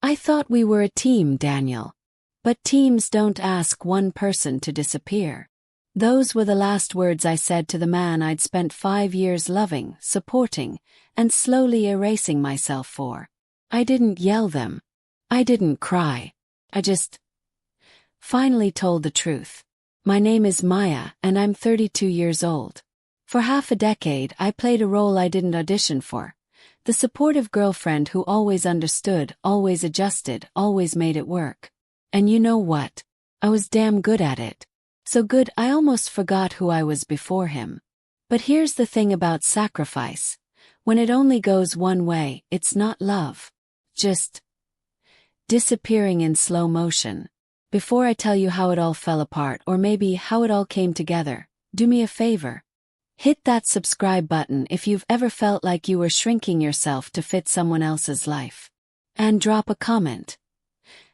I thought we were a team, Daniel. But teams don't ask one person to disappear. Those were the last words I said to the man I'd spent 5 years loving, supporting, and slowly erasing myself for. I didn't yell them. I didn't cry. I just finally told the truth. My name is Maya, and I'm 32 years old. For half a decade, I played a role I didn't audition for. The supportive girlfriend who always understood, always adjusted, always made it work. And you know what? I was damn good at it. So good I almost forgot who I was before him. But here's the thing about sacrifice. When it only goes one way, it's not love. Just disappearing in slow motion. Before I tell you how it all fell apart or maybe how it all came together, do me a favor. Hit that subscribe button if you've ever felt like you were shrinking yourself to fit someone else's life. And drop a comment.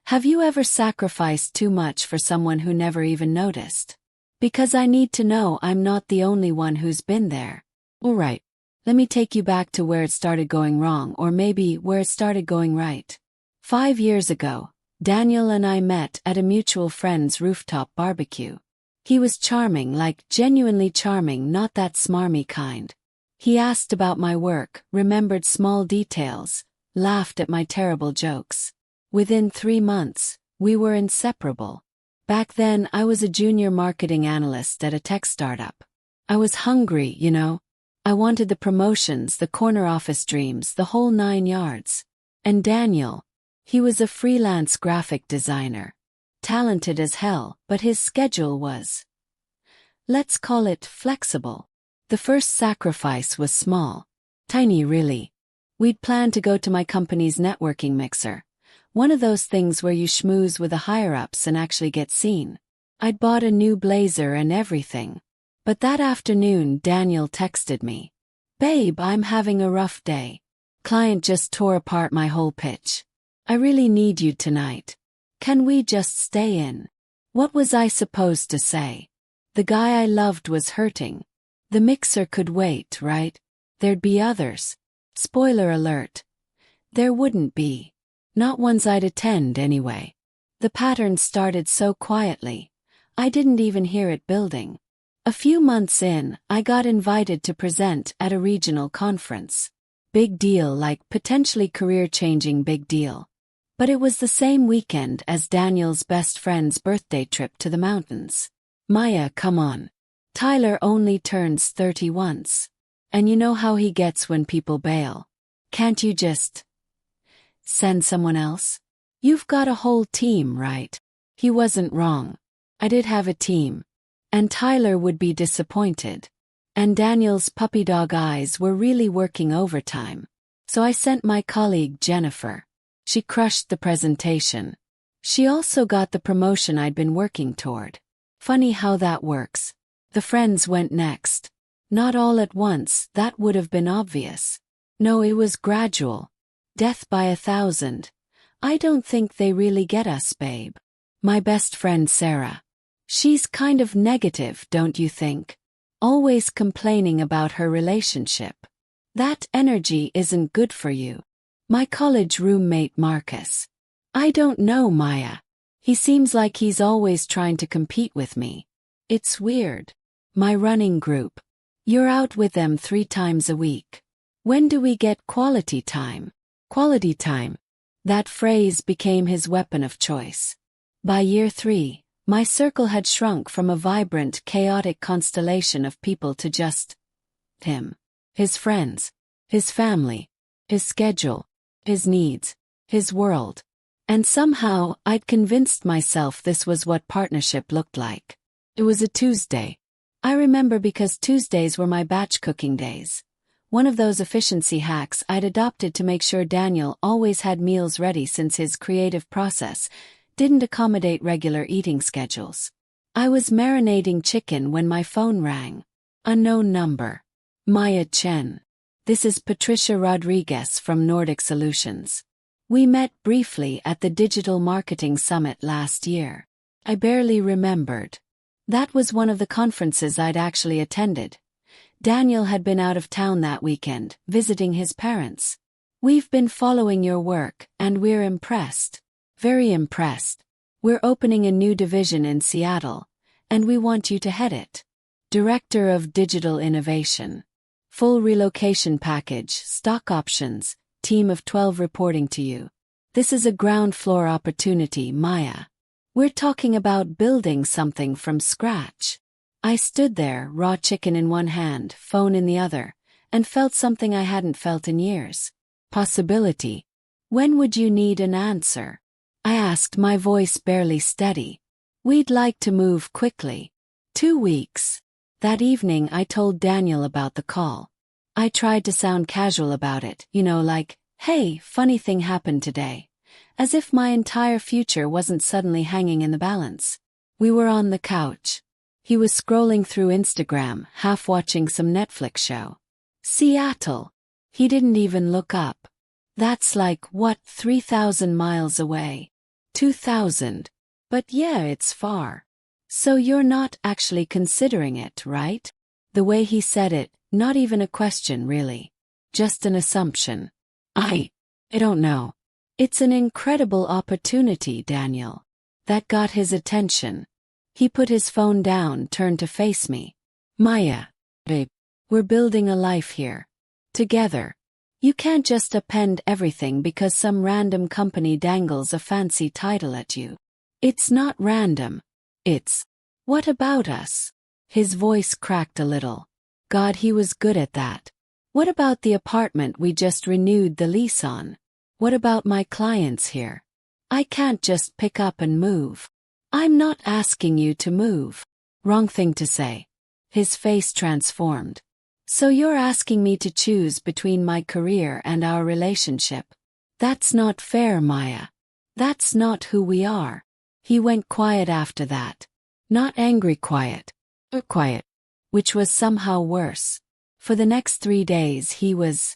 Have you ever sacrificed too much for someone who never even noticed? Because I need to know I'm not the only one who's been there. Alright, let me take you back to where it started going wrong or maybe where it started going right. 5 years ago, Daniel and I met at a mutual friend's rooftop barbecue. He was charming, like genuinely charming, not that smarmy kind. He asked about my work, remembered small details, laughed at my terrible jokes. Within 3 months, we were inseparable. Back then, I was a junior marketing analyst at a tech startup. I was hungry, you know. I wanted the promotions, the corner office dreams, the whole 9 yards. And Daniel, he was a freelance graphic designer. Talented as hell, but his schedule was, let's call it, flexible. The first sacrifice was small. Tiny, really. We'd planned to go to my company's networking mixer. One of those things where you schmooze with the higher-ups and actually get seen. I'd bought a new blazer and everything. But that afternoon, Daniel texted me. Babe, I'm having a rough day. Client just tore apart my whole pitch. I really need you tonight. Can we just stay in? What was I supposed to say? The guy I loved was hurting. The mixer could wait, right? There'd be others. Spoiler alert. There wouldn't be. Not ones I'd attend anyway. The pattern started so quietly. I didn't even hear it building. A few months in, I got invited to present at a regional conference. Big deal, like potentially career-changing big deal. But it was the same weekend as Daniel's best friend's birthday trip to the mountains. Maya, come on. Tyler only turns 30 once. And you know how he gets when people bail. Can't you just send someone else? You've got a whole team, right? He wasn't wrong. I did have a team. And Tyler would be disappointed. And Daniel's puppy dog eyes were really working overtime. So I sent my colleague Jennifer. She crushed the presentation. She also got the promotion I'd been working toward. Funny how that works. The friends went next. Not all at once, that would have been obvious. No, it was gradual. Death by 1,000. I don't think they really get us, babe. My best friend Sarah. She's kind of negative, don't you think? Always complaining about her relationship. That energy isn't good for you. My college roommate Marcus. I don't know, Maya. He seems like he's always trying to compete with me. It's weird. My running group. You're out with them 3 times a week. When do we get quality time? Quality time. That phrase became his weapon of choice. By year 3, my circle had shrunk from a vibrant, chaotic constellation of people to just him, his friends, his family, his schedule, his needs, his world. And somehow, I'd convinced myself this was what partnership looked like. It was a Tuesday. I remember because Tuesdays were my batch cooking days. One of those efficiency hacks I'd adopted to make sure Daniel always had meals ready since his creative process didn't accommodate regular eating schedules. I was marinating chicken when my phone rang. Unknown number. Maya Chen. This is Patricia Rodriguez from Nordic Solutions. We met briefly at the Digital Marketing Summit last year. I barely remembered. That was one of the conferences I'd actually attended. Daniel had been out of town that weekend, visiting his parents. We've been following your work, and we're impressed. Very impressed. We're opening a new division in Seattle, and we want you to head it. Director of Digital Innovation. Full relocation package, stock options, team of 12 reporting to you. This is a ground floor opportunity, Maya. We're talking about building something from scratch. I stood there, raw chicken in one hand, phone in the other, and felt something I hadn't felt in years. Possibility. When would you need an answer? I asked, my voice barely steady. We'd like to move quickly. 2 weeks. That evening I told Daniel about the call. I tried to sound casual about it, like, hey, funny thing happened today. As if my entire future wasn't suddenly hanging in the balance. We were on the couch. He was scrolling through Instagram, half watching some Netflix show. Seattle. He didn't even look up. That's like, 3,000 miles away? 2,000. But yeah, it's far. So you're not actually considering it, right? The way he said it, not even a question really. Just an assumption. I don't know. It's an incredible opportunity, Daniel. That got his attention. He put his phone down, turned to face me. Maya, babe, we're building a life here. Together. You can't just append everything because some random company dangles a fancy title at you. It's not random. It's, what about us? His voice cracked a little. God, he was good at that. What about the apartment we just renewed the lease on? What about my clients here? I can't just pick up and move. I'm not asking you to move. Wrong thing to say. His face transformed. So you're asking me to choose between my career and our relationship? That's not fair, Maya. That's not who we are. He went quiet after that. Not angry quiet. Quiet. Which was somehow worse. For the next 3 days he was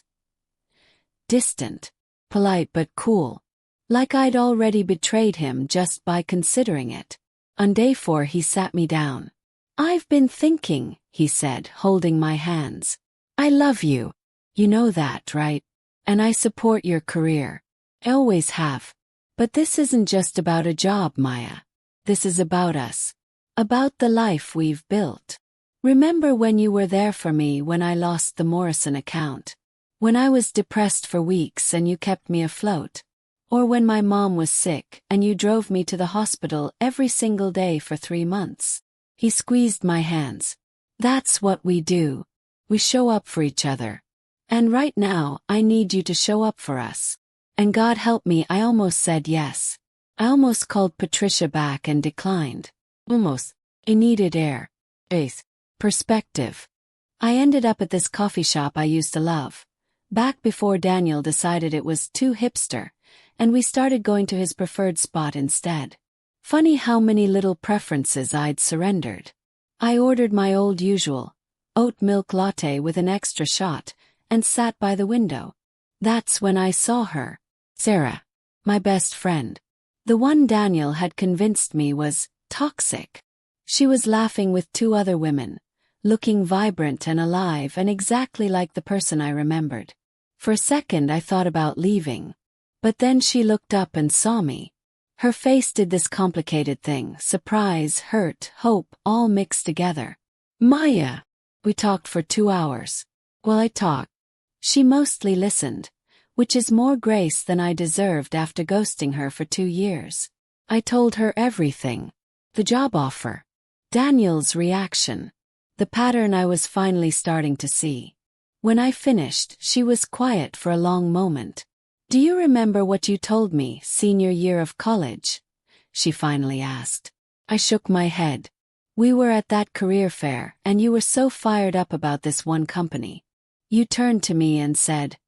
distant, polite but cool. Like I'd already betrayed him just by considering it. On day 4 he sat me down. I've been thinking, he said, holding my hands. I love you. You know that, right? And I support your career. I always have. But this isn't just about a job, Maya. This is about us. About the life we've built. Remember when you were there for me when I lost the Morrison account? When I was depressed for weeks and you kept me afloat? Or when my mom was sick and you drove me to the hospital every single day for 3 months? He squeezed my hands. That's what we do. We show up for each other. And right now, I need you to show up for us. And God help me, I almost said yes. I almost called Patricia back and declined. Almost. I needed air. Space. Perspective. I ended up at this coffee shop I used to love. Back before Daniel decided it was too hipster, and we started going to his preferred spot instead. Funny how many little preferences I'd surrendered. I ordered my old usual, oat milk latte with an extra shot, and sat by the window. That's when I saw her. Sarah. My best friend. The one Daniel had convinced me was toxic. She was laughing with 2 other women, looking vibrant and alive and exactly like the person I remembered. For a second I thought about leaving. But then she looked up and saw me. Her face did this complicated thing, surprise, hurt, hope, all mixed together. Maya. We talked for 2 hours. Well, I talked. She mostly listened, which is more grace than I deserved after ghosting her for 2 years. I told her everything. The job offer. Daniel's reaction. The pattern I was finally starting to see. When I finished, she was quiet for a long moment. Do you remember what you told me, senior year of college? She finally asked. I shook my head. We were at that career fair, and you were so fired up about this one company. You turned to me and said,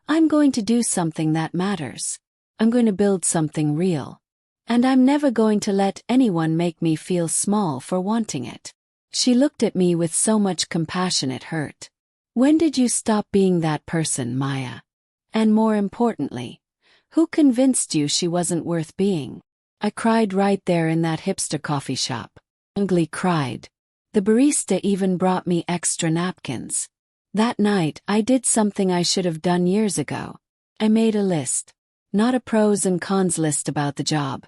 I'm going to do something that matters. I'm going to build something real. And I'm never going to let anyone make me feel small for wanting it. She looked at me with so much compassion it hurt. When did you stop being that person, Maya? And more importantly, who convinced you she wasn't worth being? I cried right there in that hipster coffee shop. Ugly cried. The barista even brought me extra napkins. That night, I did something I should have done years ago. I made a list. Not a pros and cons list about the job.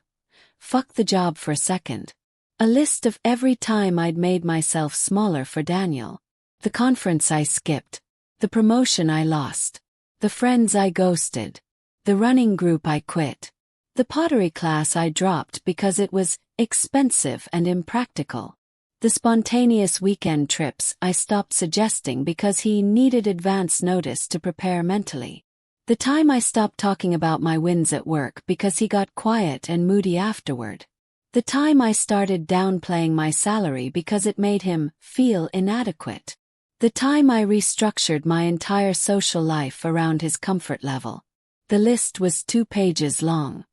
Fuck the job for a second. A list of every time I'd made myself smaller for Daniel. The conference I skipped. The promotion I lost. The friends I ghosted. The running group I quit. The pottery class I dropped because it was expensive and impractical. The spontaneous weekend trips I stopped suggesting because he needed advance notice to prepare mentally. The time I stopped talking about my wins at work because he got quiet and moody afterward. The time I started downplaying my salary because it made him feel inadequate. The time I restructured my entire social life around his comfort level. The list was 2 pages long.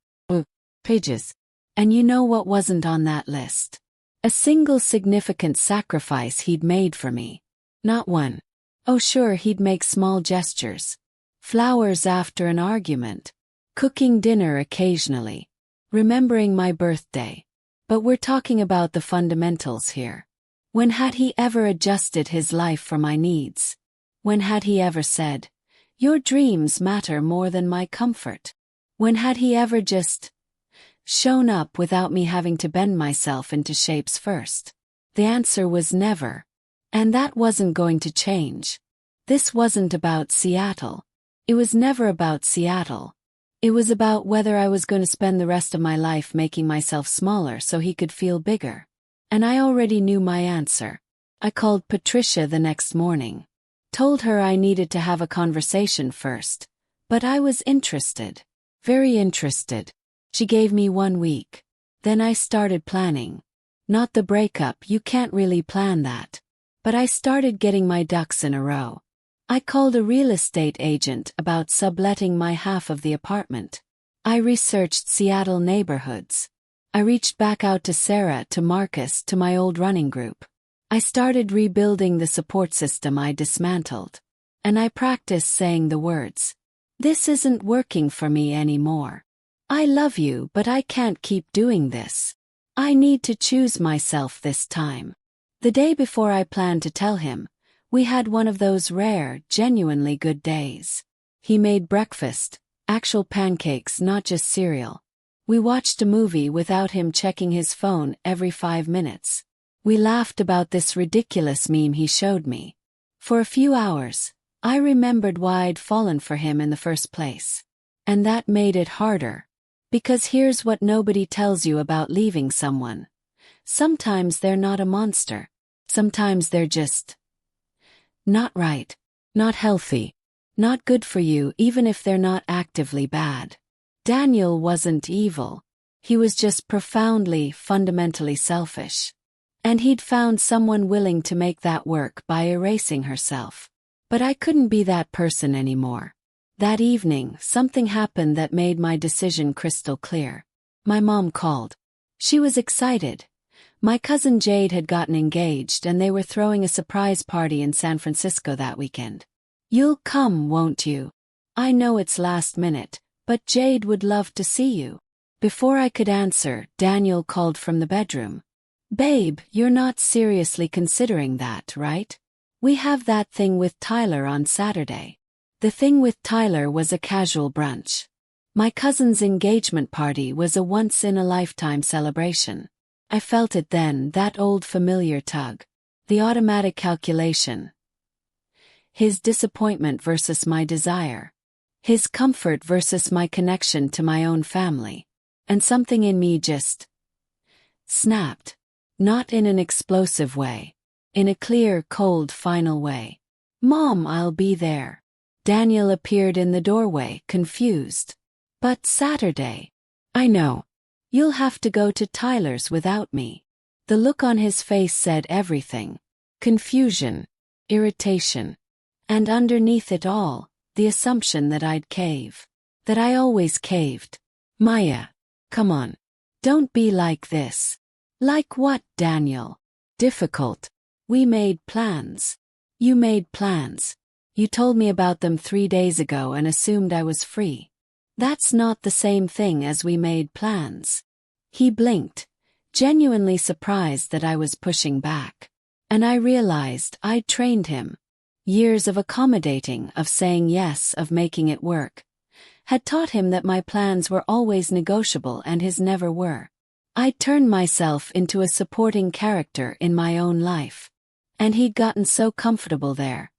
Pages. And you know what wasn't on that list? A single significant sacrifice he'd made for me. Not one. Oh sure, he'd make small gestures. Flowers after an argument. Cooking dinner occasionally. Remembering my birthday. But we're talking about the fundamentals here. When had he ever adjusted his life for my needs? When had he ever said, "Your dreams matter more than my comfort"? When had he ever just shown up without me having to bend myself into shapes first? The answer was never. And that wasn't going to change. This wasn't about Seattle. It was never about Seattle. It was about whether I was going to spend the rest of my life making myself smaller so he could feel bigger. And I already knew my answer. I called Patricia the next morning. Told her I needed to have a conversation first. But I was interested. Very interested. She gave me 1 week. Then I started planning. Not the breakup, you can't really plan that. But I started getting my ducks in a row. I called a real estate agent about subletting my half of the apartment. I researched Seattle neighborhoods. I reached back out to Sarah, to Marcus, to my old running group. I started rebuilding the support system I dismantled. And I practiced saying the words. This isn't working for me anymore. I love you, but I can't keep doing this. I need to choose myself this time. The day before I planned to tell him, we had one of those rare, genuinely good days. He made breakfast, actual pancakes, not just cereal. We watched a movie without him checking his phone every 5 minutes. We laughed about this ridiculous meme he showed me. For a few hours, I remembered why I'd fallen for him in the first place. And that made it harder. Because here's what nobody tells you about leaving someone. Sometimes they're not a monster. Sometimes they're just not right, not healthy, not good for you, even if they're not actively bad. Daniel wasn't evil. He was just profoundly, fundamentally selfish. And he'd found someone willing to make that work by erasing herself. But I couldn't be that person anymore. That evening, something happened that made my decision crystal clear. My mom called. She was excited. My cousin Jade had gotten engaged and they were throwing a surprise party in San Francisco that weekend. You'll come, won't you? I know it's last minute, but Jade would love to see you. Before I could answer, Daniel called from the bedroom. Babe, you're not seriously considering that, right? We have that thing with Tyler on Saturday. The thing with Tyler was a casual brunch. My cousin's engagement party was a once-in-a-lifetime celebration. I felt it then, that old familiar tug. The automatic calculation. His disappointment versus my desire. His comfort versus my connection to my own family. And something in me just snapped. Not in an explosive way. In a clear, cold, final way. Mom, I'll be there. Daniel appeared in the doorway, confused. But Saturday. I know. You'll have to go to Tyler's without me. The look on his face said everything. Confusion. Irritation. And underneath it all, the assumption that I'd cave. That I always caved. Maya. Come on. Don't be like this. Like what, Daniel? Difficult. We made plans. You made plans. You told me about them 3 days ago and assumed I was free. That's not the same thing as we made plans. He blinked, genuinely surprised that I was pushing back. And I realized I'd trained him. Years of accommodating, of saying yes, of making it work. had taught him that my plans were always negotiable and his never were. I'd turned myself into a supporting character in my own life. And he'd gotten so comfortable there.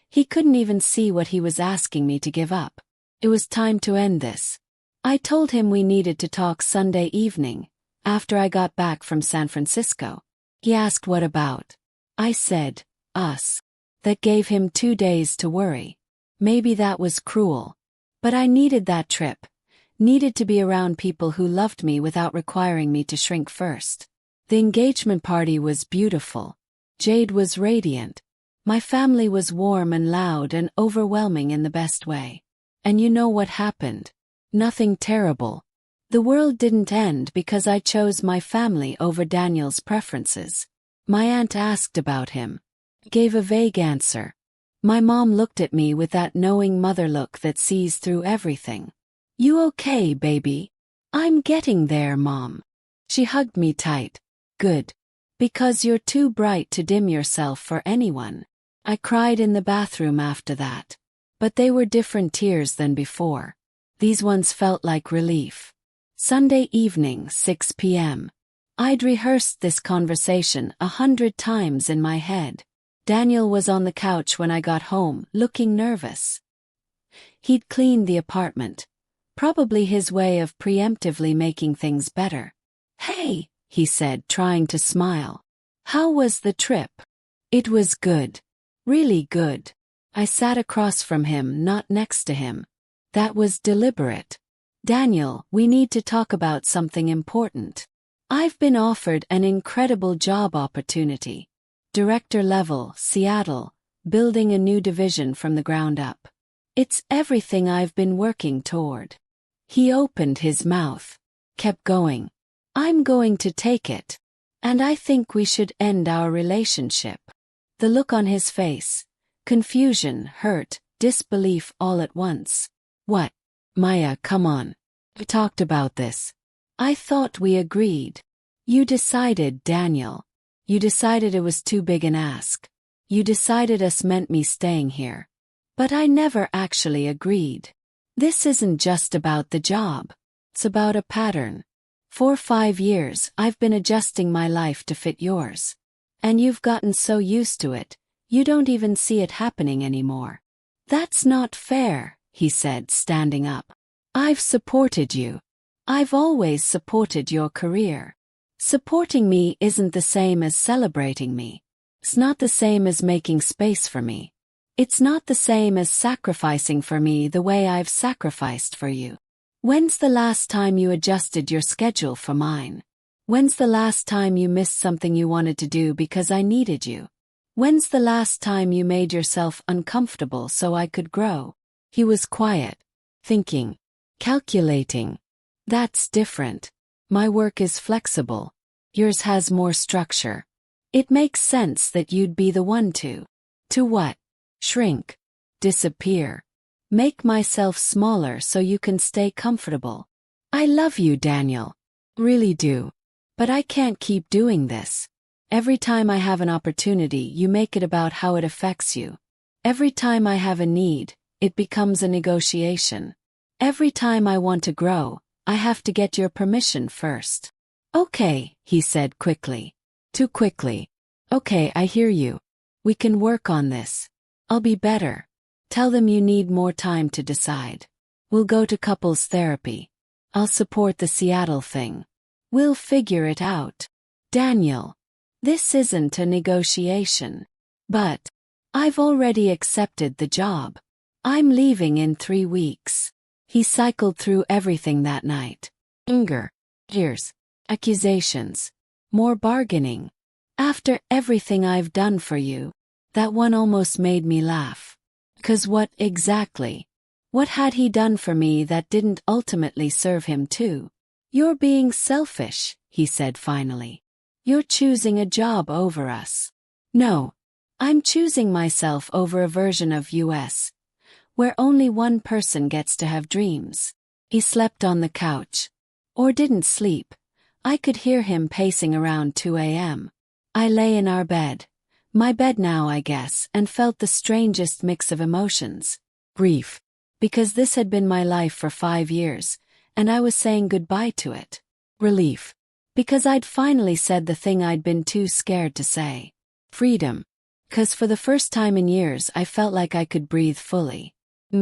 He couldn't even see what he was asking me to give up. It was time to end this. I told him we needed to talk Sunday evening, after I got back from San Francisco. He asked what about. I said, us. That gave him 2 days to worry. Maybe that was cruel. But I needed that trip. Needed to be around people who loved me without requiring me to shrink first. The engagement party was beautiful. Jade was radiant. My family was warm and loud and overwhelming in the best way. And you know what happened? Nothing terrible. The world didn't end because I chose my family over Daniel's preferences. My aunt asked about him. Gave a vague answer. My mom looked at me with that knowing mother look that sees through everything. You okay, baby? I'm getting there, Mom. She hugged me tight. Good. Because you're too bright to dim yourself for anyone. I cried in the bathroom after that. But they were different tears than before. These ones felt like relief. Sunday evening, 6 p.m. I'd rehearsed this conversation 100 times in my head. Daniel was on the couch when I got home, looking nervous. He'd cleaned the apartment. Probably his way of preemptively making things better. Hey, he said, trying to smile. How was the trip? It was good. Really good. I sat across from him, not next to him. That was deliberate. Daniel, we need to talk about something important. I've been offered an incredible job opportunity. Director level, Seattle, building a new division from the ground up. It's everything I've been working toward. He opened his mouth. Kept going. I'm going to take it. And I think we should end our relationship. The look on his face. Confusion, hurt, disbelief all at once. What? Maya, come on. We talked about this. I thought we agreed. You decided, Daniel. You decided it was too big an ask. You decided us meant me staying here. But I never actually agreed. This isn't just about the job. It's about a pattern. For 5 years, I've been adjusting my life to fit yours. And you've gotten so used to it, you don't even see it happening anymore. That's not fair, he said, standing up. I've supported you. I've always supported your career. Supporting me isn't the same as celebrating me. It's not the same as making space for me. It's not the same as sacrificing for me the way I've sacrificed for you. When's the last time you adjusted your schedule for mine? When's the last time you missed something you wanted to do because I needed you? When's the last time you made yourself uncomfortable so I could grow? He was quiet, thinking, calculating. That's different. My work is flexible. Yours has more structure. It makes sense that you'd be the one to. To what? Shrink. Disappear. Make myself smaller so you can stay comfortable. I love you, Daniel. Really do. But I can't keep doing this. Every time I have an opportunity, you make it about how it affects you. Every time I have a need, it becomes a negotiation. Every time I want to grow, I have to get your permission first. Okay, he said quickly. Too quickly. Okay, I hear you. We can work on this. I'll be better. Tell them you need more time to decide. We'll go to couples therapy. I'll support the Seattle thing. We'll figure it out. Daniel. This isn't a negotiation. But I've already accepted the job. I'm leaving in 3 weeks. He cycled through everything that night. Anger, tears, accusations, more bargaining. After everything I've done for you, that one almost made me laugh. 'Cause what exactly? What had he done for me that didn't ultimately serve him too? You're being selfish, he said finally. You're choosing a job over us. No. I'm choosing myself over a version of US, where only one person gets to have dreams. He slept on the couch. Or didn't sleep. I could hear him pacing around 2 a.m. I lay in our bed. My bed now, I guess, and felt the strangest mix of emotions. Grief. Because this had been my life for 5 years, and I was saying goodbye to it. Relief. Because I'd finally said the thing I'd been too scared to say. Freedom. 'Cause for the first time in years I felt like I could breathe fully.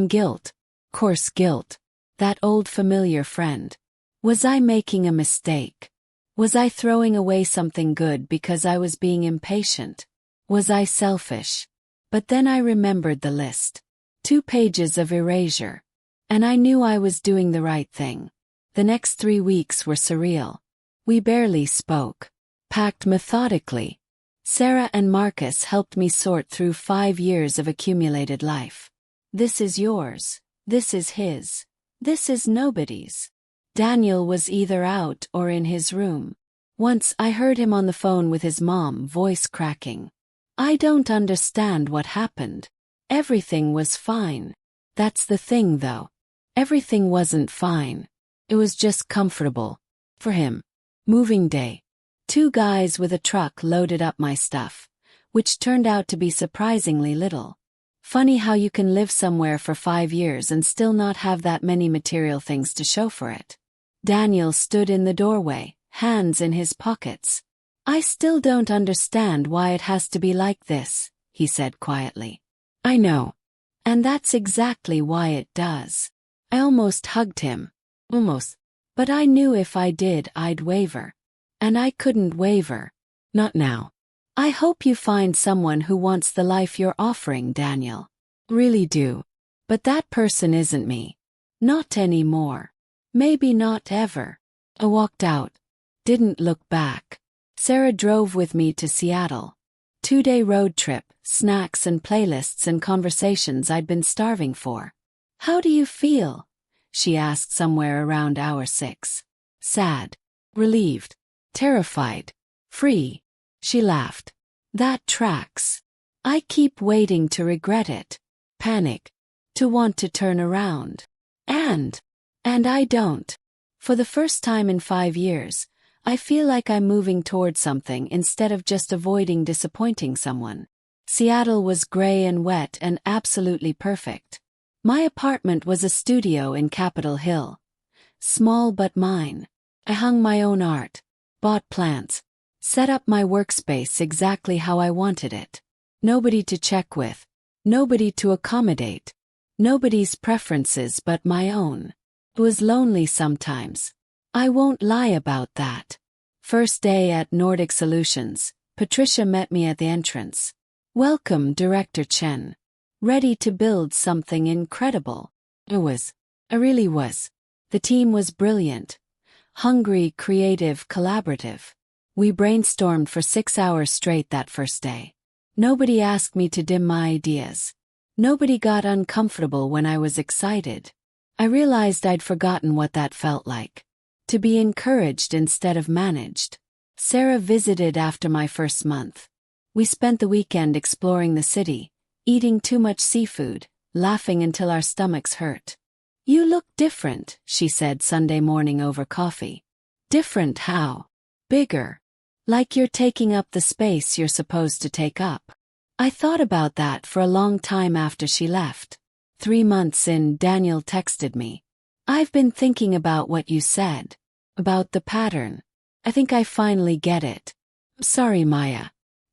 Guilt. Coarse guilt. That old familiar friend. Was I making a mistake? Was I throwing away something good because I was being impatient? Was I selfish? But then I remembered the list. 2 pages of erasure. And I knew I was doing the right thing. The next 3 weeks were surreal. We barely spoke. Packed methodically. Sarah and Marcus helped me sort through 5 years of accumulated life. This is yours. This is his. This is nobody's. Daniel was either out or in his room. Once I heard him on the phone with his mom, voice cracking. I don't understand what happened. Everything was fine. That's the thing though. Everything wasn't fine. It was just comfortable. For him. Moving day. 2 guys with a truck loaded up my stuff, which turned out to be surprisingly little. Funny how you can live somewhere for 5 years and still not have that many material things to show for it. Daniel stood in the doorway, hands in his pockets. I still don't understand why it has to be like this, he said quietly. I know. And that's exactly why it does. I almost hugged him. Almost. But I knew if I did I'd waver. And I couldn't waver. Not now. I hope you find someone who wants the life you're offering, Daniel. Really do. But that person isn't me. Not anymore. Maybe not ever. I walked out. Didn't look back. Sarah drove with me to Seattle. 2-day road trip, snacks and playlists and conversations I'd been starving for. How do you feel? She asked somewhere around hour 6. Sad. Relieved. Terrified. Free. She laughed. That tracks. I keep waiting to regret it. Panic. To want to turn around. And I don't. For the first time in 5 years, I feel like I'm moving toward something instead of just avoiding disappointing someone. Seattle was gray and wet and absolutely perfect. My apartment was a studio in Capitol Hill. Small but mine. I hung my own art. Bought plants. Set up my workspace exactly how I wanted it. Nobody to check with. Nobody to accommodate. Nobody's preferences but my own. It was lonely sometimes. I won't lie about that. First day at Nordic Solutions, Patricia met me at the entrance. Welcome, Director Chen. Ready to build something incredible. I really was. The team was brilliant. Hungry, creative, collaborative. We brainstormed for 6 hours straight that first day. Nobody asked me to dim my ideas. Nobody got uncomfortable when I was excited. I realized I'd forgotten what that felt like. To be encouraged instead of managed. Sarah visited after my first month. We spent the weekend exploring the city, eating too much seafood, laughing until our stomachs hurt. You look different, she said Sunday morning over coffee. Different how? Bigger. Like you're taking up the space you're supposed to take up. I thought about that for a long time after she left. 3 months in, Daniel texted me. I've been thinking about what you said. About the pattern. I think I finally get it. Sorry, Maya.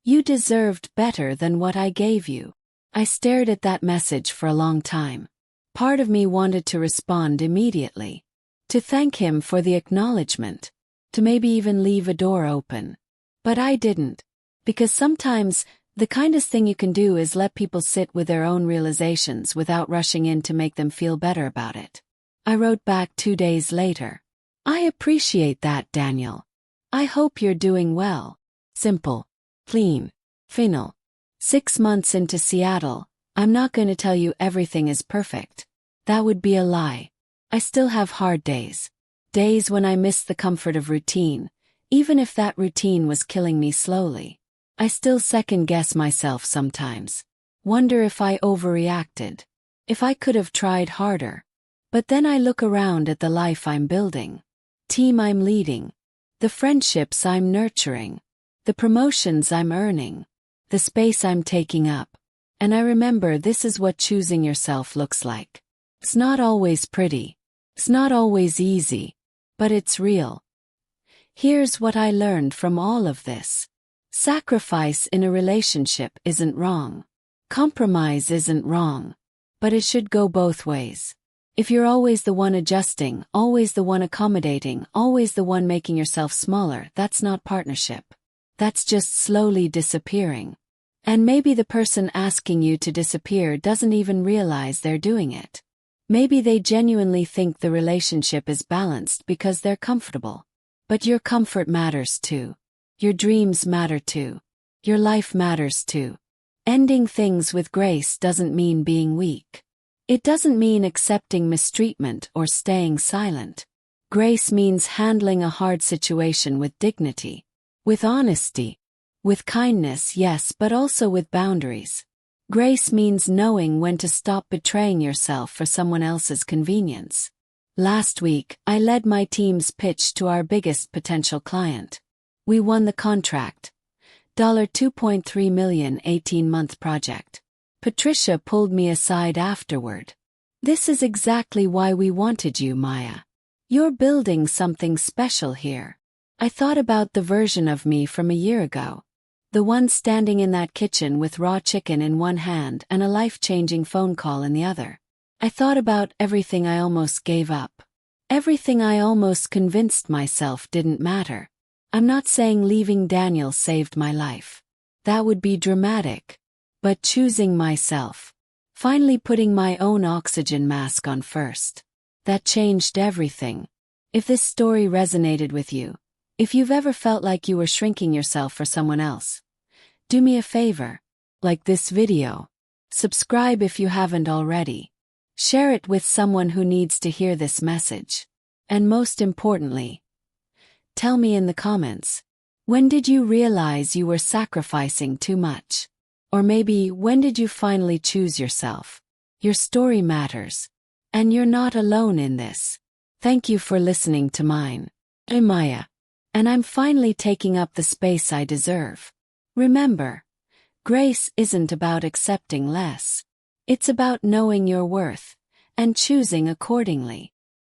You deserved better than what I gave you. I stared at that message for a long time. Part of me wanted to respond immediately. To thank him for the acknowledgement. To maybe even leave a door open. But I didn't. Because sometimes, the kindest thing you can do is let people sit with their own realizations without rushing in to make them feel better about it. I wrote back 2 days later. I appreciate that, Daniel. I hope you're doing well. Simple. Clean. Final. 6 months into Seattle, I'm not going to tell you everything is perfect. That would be a lie. I still have hard days. Days when I miss the comfort of routine, even if that routine was killing me slowly. I still second-guess myself sometimes. Wonder if I overreacted. If I could have tried harder. But then I look around at the life I'm building. Team I'm leading. The friendships I'm nurturing. The promotions I'm earning. The space I'm taking up. And I remember this is what choosing yourself looks like. It's not always pretty. It's not always easy. But it's real. Here's what I learned from all of this. Sacrifice in a relationship isn't wrong. Compromise isn't wrong. But it should go both ways. If you're always the one adjusting, always the one accommodating, always the one making yourself smaller, that's not partnership. That's just slowly disappearing. And maybe the person asking you to disappear doesn't even realize they're doing it. Maybe they genuinely think the relationship is balanced because they're comfortable. But your comfort matters too. Your dreams matter too. Your life matters too. Ending things with grace doesn't mean being weak. It doesn't mean accepting mistreatment or staying silent. Grace means handling a hard situation with dignity, with honesty, with kindness, yes, but also with boundaries. Grace means knowing when to stop betraying yourself for someone else's convenience. Last week, I led my team's pitch to our biggest potential client. We won the contract. $2.3 million 18-month project. Patricia pulled me aside afterward. This is exactly why we wanted you, Maya. You're building something special here. I thought about the version of me from a year ago. The one standing in that kitchen with raw chicken in one hand and a life-changing phone call in the other. I thought about everything I almost gave up. Everything I almost convinced myself didn't matter. I'm not saying leaving Daniel saved my life. That would be dramatic. But choosing myself. Finally putting my own oxygen mask on first. That changed everything. If this story resonated with you, if you've ever felt like you were shrinking yourself for someone else, do me a favor. Like this video. Subscribe if you haven't already. Share it with someone who needs to hear this message. And most importantly, tell me in the comments, when did you realize you were sacrificing too much? Or maybe, when did you finally choose yourself? Your story matters. And you're not alone in this. Thank you for listening to mine. I'm Maya. And I'm finally taking up the space I deserve. Remember, grace isn't about accepting less. It's about knowing your worth and choosing accordingly.